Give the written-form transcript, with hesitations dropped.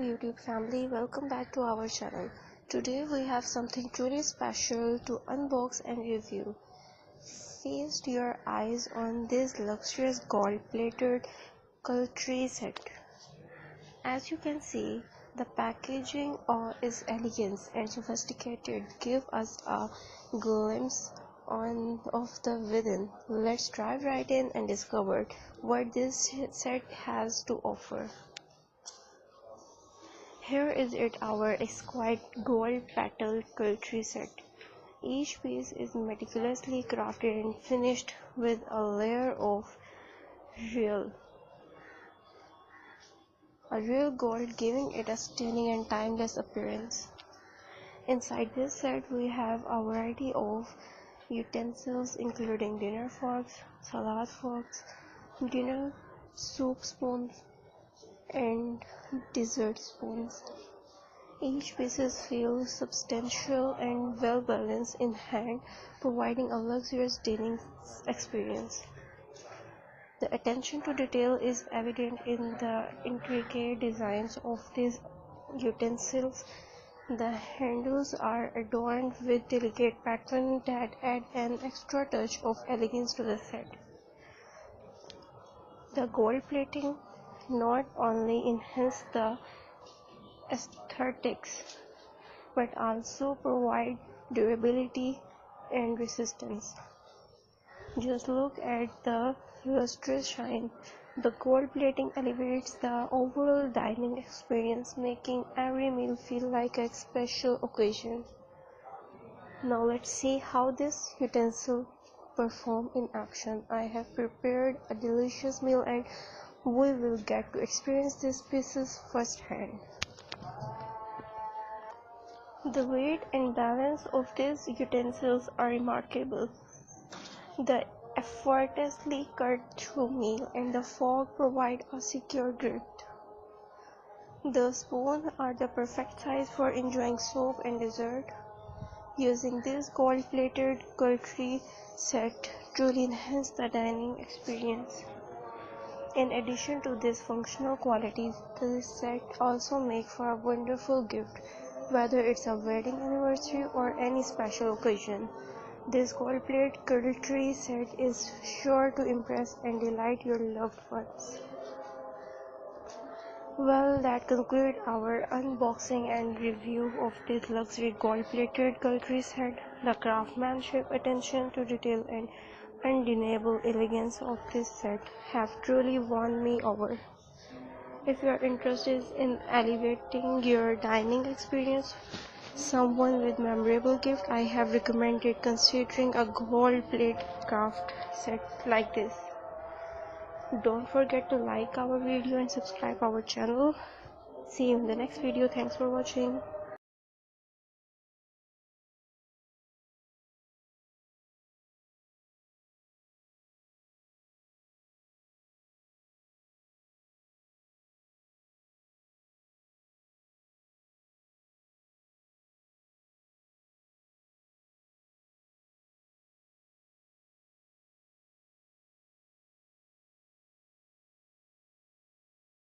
YouTube family, welcome back to our channel. Today we have something truly special to unbox and review. Feast your eyes on this luxurious gold-plated cutlery set. As you can see, the packaging is elegant and sophisticated, give us a glimpse of the within. Let's dive right in and discover what this set has to offer. Here is our exquisite gold petal cutlery set. Each piece is meticulously crafted and finished with a layer of real gold, giving it a stunning and timeless appearance. Inside this set we have a variety of utensils including dinner forks, salad forks, dinner soup spoons, and dessert spoons. Each piece feels substantial and well balanced in hand, providing a luxurious dining experience. The attention to detail is evident in the intricate designs of these utensils. The handles are adorned with delicate patterns that add an extra touch of elegance to the set. The gold plating not only enhances the aesthetics but also provide durability and resistance. Just look at the lustrous shine. The gold plating elevates the overall dining experience, making every meal feel like a special occasion. Now let's see how this utensil perform in action. I have prepared a delicious meal and we will get to experience these pieces firsthand. The weight and balance of these utensils are remarkable. The effortlessly cut through meal and the fork provide a secure grip. The spoons are the perfect size for enjoying soup and dessert. Using this gold-plated cutlery set truly enhances the dining experience. In addition to these functional qualities, this set also makes for a wonderful gift, whether it's a wedding anniversary or any special occasion. This gold-plated cutlery set is sure to impress and delight your loved ones. Well, that concludes our unboxing and review of this luxury gold-plated cutlery set. The craftsmanship, attention to detail, and undeniable elegance of this set have truly won me over. If you are interested in elevating your dining experience, someone with memorable gift, I have recommended considering a gold-plated craft set like this. Don't forget to like our video and subscribe our channel. See you in the next video. Thanks for watching.